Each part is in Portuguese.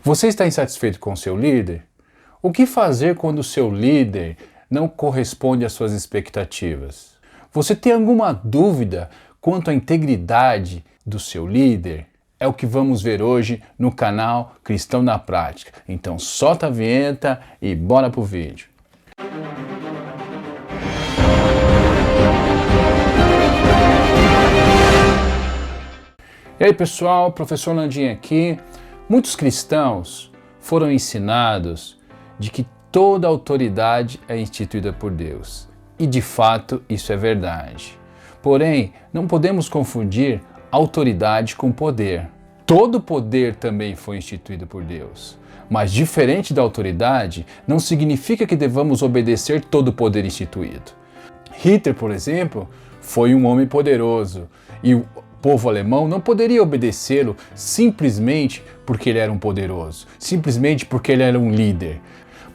Você está insatisfeito com o seu líder? O que fazer quando o seu líder não corresponde às suas expectativas? Você tem alguma dúvida quanto à integridade do seu líder? É o que vamos ver hoje no canal Cristão na Prática. Então solta a vinheta e bora pro vídeo. E aí pessoal, professor Landim aqui. Muitos cristãos foram ensinados de que toda autoridade é instituída por Deus. E de fato isso é verdade. Porém, não podemos confundir autoridade com poder. Todo poder também foi instituído por Deus. Mas diferente da autoridade, não significa que devamos obedecer todo o poder instituído. Hitler, por exemplo, foi um homem poderoso e o povo alemão não poderia obedecê-lo simplesmente porque ele era um poderoso, simplesmente porque ele era um líder.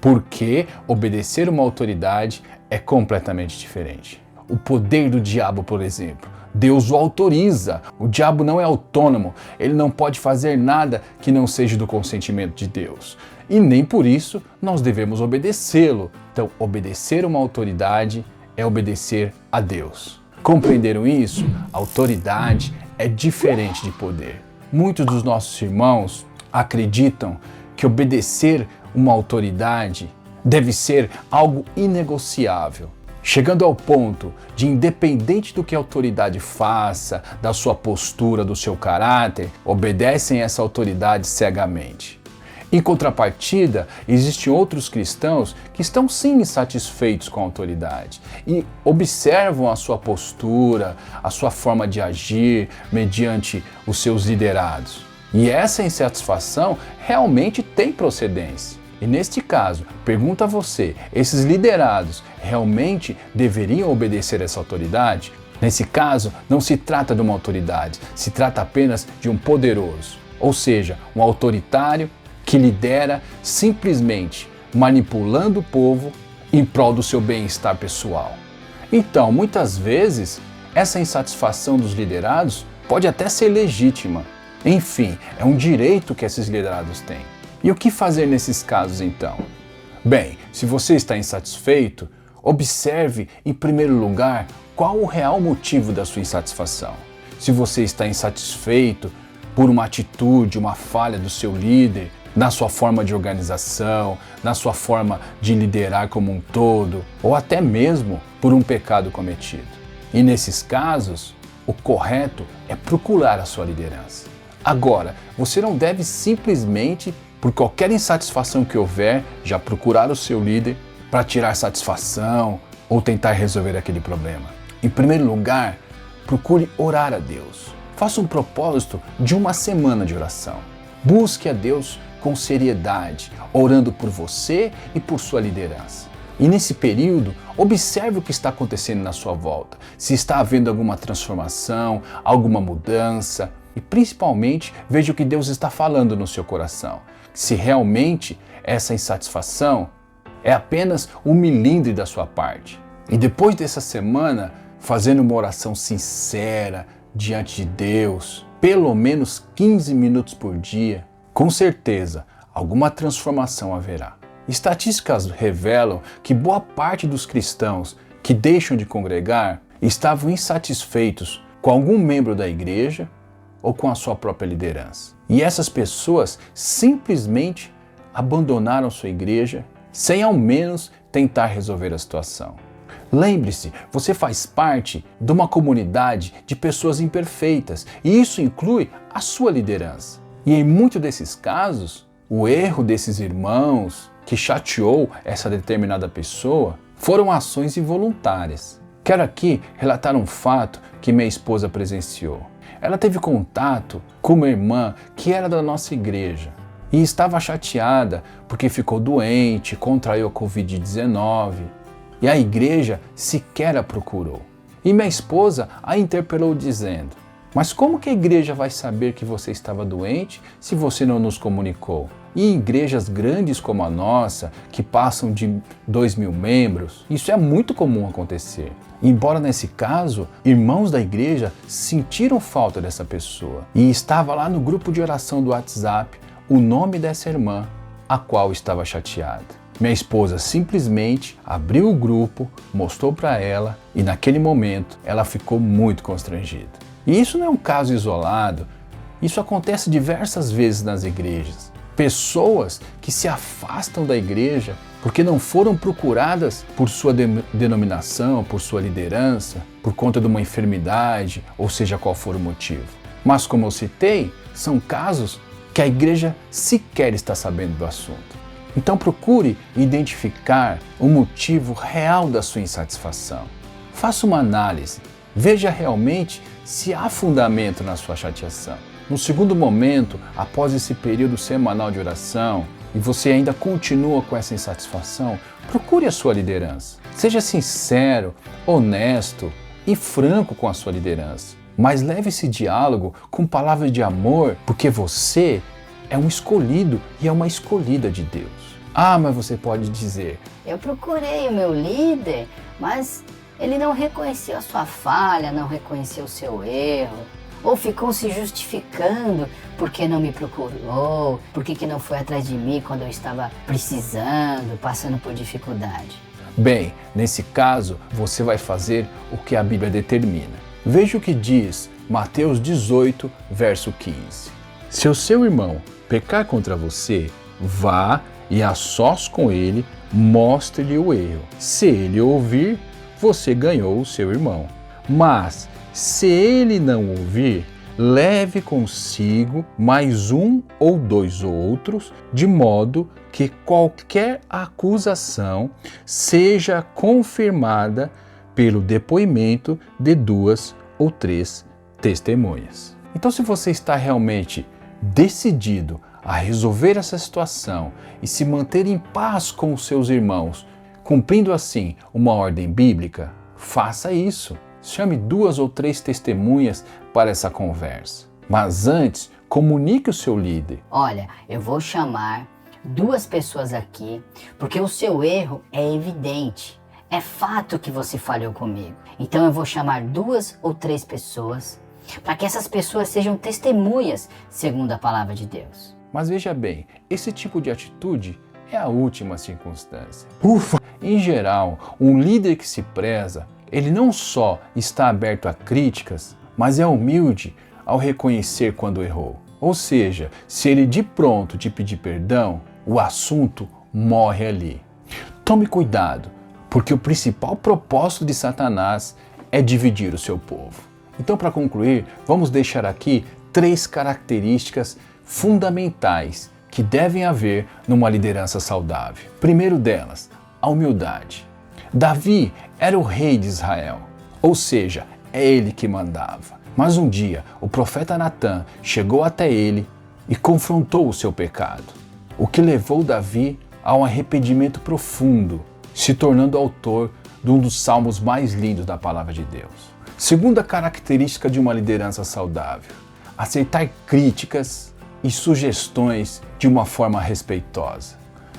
Porque obedecer uma autoridade é completamente diferente. O poder do diabo, por exemplo, Deus o autoriza. O diabo não é autônomo, ele não pode fazer nada que não seja do consentimento de Deus. E nem por isso nós devemos obedecê-lo. Então, obedecer uma autoridade é obedecer a Deus. Compreenderam isso? Autoridade é diferente de poder. Muitos dos nossos irmãos acreditam que obedecer uma autoridade deve ser algo inegociável, chegando ao ponto de, independente do que a autoridade faça, da sua postura, do seu caráter, obedecem essa autoridade cegamente. Em contrapartida, existem outros cristãos que estão sim insatisfeitos com a autoridade e observam a sua postura, a sua forma de agir mediante os seus liderados. E essa insatisfação realmente tem procedência. E neste caso, pergunto a você, esses liderados realmente deveriam obedecer essa autoridade? Nesse caso, não se trata de uma autoridade, se trata apenas de um poderoso, ou seja, um autoritário que lidera simplesmente manipulando o povo em prol do seu bem-estar pessoal. Então, muitas vezes, essa insatisfação dos liderados pode até ser legítima. Enfim, é um direito que esses liderados têm. E o que fazer nesses casos então? Bem, se você está insatisfeito, observe em primeiro lugar qual o real motivo da sua insatisfação. Se você está insatisfeito por uma atitude, uma falha do seu líder, na sua forma de organização, na sua forma de liderar como um todo, ou até mesmo por um pecado cometido. E nesses casos, o correto é procurar a sua liderança. Agora, você não deve simplesmente, por qualquer insatisfação que houver, já procurar o seu líder para tirar satisfação ou tentar resolver aquele problema. Em primeiro lugar, procure orar a Deus. Faça um propósito de uma semana de oração. Busque a Deus com seriedade, orando por você e por sua liderança. E nesse período, observe o que está acontecendo na sua volta, se está havendo alguma transformação, alguma mudança, e principalmente veja o que Deus está falando no seu coração, se realmente essa insatisfação é apenas um milindre da sua parte. E depois dessa semana, fazendo uma oração sincera diante de Deus, pelo menos 15 minutos por dia, com certeza, alguma transformação haverá. Estatísticas revelam que boa parte dos cristãos que deixam de congregar estavam insatisfeitos com algum membro da igreja ou com a sua própria liderança. E essas pessoas simplesmente abandonaram sua igreja sem ao menos tentar resolver a situação. Lembre-se, você faz parte de uma comunidade de pessoas imperfeitas e isso inclui a sua liderança. E em muitos desses casos, o erro desses irmãos que chateou essa determinada pessoa foram ações involuntárias. Quero aqui relatar um fato que minha esposa presenciou. Ela teve contato com uma irmã que era da nossa igreja e estava chateada porque ficou doente, contraiu a Covid-19 e a igreja sequer a procurou. E minha esposa a interpelou dizendo: mas como que a igreja vai saber que você estava doente se você não nos comunicou? E em igrejas grandes como a nossa, que passam de 2.000 membros, isso é muito comum acontecer. Embora nesse caso, irmãos da igreja sentiram falta dessa pessoa e estava lá no grupo de oração do WhatsApp o nome dessa irmã, a qual estava chateada. Minha esposa simplesmente abriu o grupo, mostrou para ela e naquele momento ela ficou muito constrangida. E isso não é um caso isolado, isso acontece diversas vezes nas igrejas. Pessoas que se afastam da igreja porque não foram procuradas por sua denominação, por sua liderança, por conta de uma enfermidade, ou seja qual for o motivo. Mas como eu citei, são casos que a igreja sequer está sabendo do assunto. Então procure identificar o motivo real da sua insatisfação. Faça uma análise, veja realmente se há fundamento na sua chateação. No segundo momento, após esse período semanal de oração, e você ainda continua com essa insatisfação, procure a sua liderança. Seja sincero, honesto e franco com a sua liderança. Mas leve esse diálogo com palavras de amor, porque você é um escolhido e é uma escolhida de Deus. Ah, mas você pode dizer: eu procurei o meu líder, mas ele não reconheceu a sua falha, não reconheceu o seu erro, ou ficou se justificando porque não me procurou, porque que não foi atrás de mim quando eu estava precisando, passando por dificuldade. Bem, nesse caso, você vai fazer o que a Bíblia determina. Veja o que diz Mateus 18, verso 15. Se o seu irmão pecar contra você, vá e a sós com ele, mostre-lhe o erro. Se ele ouvir, você ganhou o seu irmão. Mas, se ele não ouvir, leve consigo mais um ou dois outros, de modo que qualquer acusação seja confirmada pelo depoimento de 2 ou 3 testemunhas. Então, se você está realmente decidido a resolver essa situação e se manter em paz com os seus irmãos, cumprindo assim uma ordem bíblica, faça isso. Chame 2 ou 3 testemunhas para essa conversa. Mas antes, comunique o seu líder. Olha, eu vou chamar 2 pessoas aqui, porque o seu erro é evidente. É fato que você falhou comigo. Então eu vou chamar 2 ou 3 pessoas, para que essas pessoas sejam testemunhas, segundo a palavra de Deus. Mas veja bem, esse tipo de atitude é a última circunstância. Ufa! Em geral, um líder que se preza, ele não só está aberto a críticas, mas é humilde ao reconhecer quando errou. Ou seja, se ele de pronto te pedir perdão, o assunto morre ali. Tome cuidado, porque o principal propósito de Satanás é dividir o seu povo. Então, para concluir, vamos deixar aqui 3 características fundamentais que devem haver numa liderança saudável. Primeiro delas, a humildade. Davi era o rei de Israel, ou seja, é ele que mandava. Mas um dia, o profeta Natã chegou até ele e confrontou o seu pecado, o que levou Davi a um arrependimento profundo, se tornando autor de um dos salmos mais lindos da palavra de Deus. Segunda característica de uma liderança saudável: aceitar críticas e sugestões de uma forma respeitosa.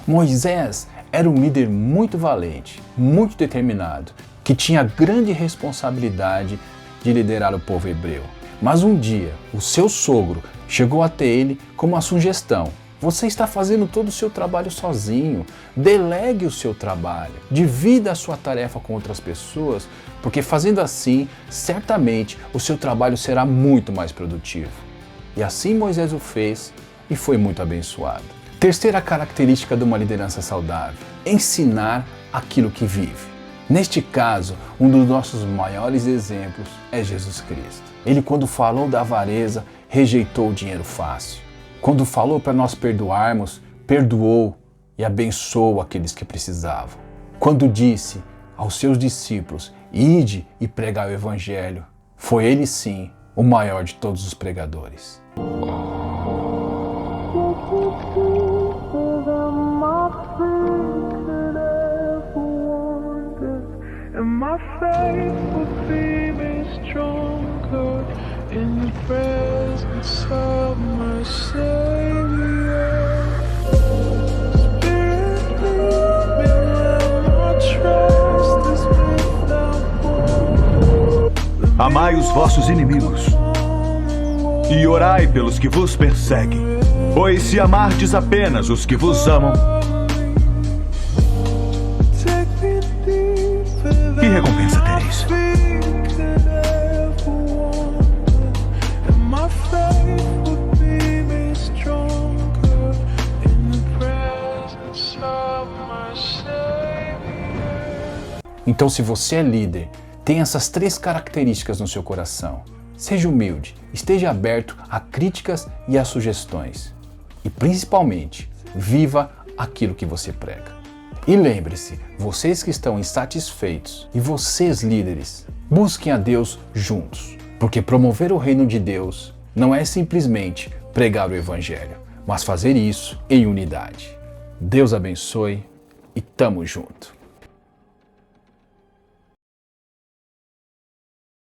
Moisés era um líder muito valente, muito determinado, que tinha grande responsabilidade de liderar o povo hebreu. Mas um dia, o seu sogro chegou até ele com uma sugestão: você está fazendo todo o seu trabalho sozinho, delegue o seu trabalho, divida a sua tarefa com outras pessoas, porque fazendo assim, certamente o seu trabalho será muito mais produtivo. E assim Moisés o fez e foi muito abençoado. Terceira característica de uma liderança saudável: ensinar aquilo que vive. Neste caso, um dos nossos maiores exemplos é Jesus Cristo. Ele, quando falou da avareza, rejeitou o dinheiro fácil. Quando falou para nós perdoarmos, perdoou e abençoou aqueles que precisavam. Quando disse aos seus discípulos: ide e pregai o evangelho, foi ele sim o maior de todos os pregadores. Amai os vossos inimigos e orai pelos que vos perseguem. Pois se amardes apenas os que vos amam, que recompensa tereis? Então, se você é líder, tem essas 3 características no seu coração. Seja humilde, esteja aberto a críticas e a sugestões. E principalmente, viva aquilo que você prega. E lembre-se, vocês que estão insatisfeitos e vocês líderes, busquem a Deus juntos. Porque promover o reino de Deus não é simplesmente pregar o Evangelho, mas fazer isso em unidade. Deus abençoe e tamo junto.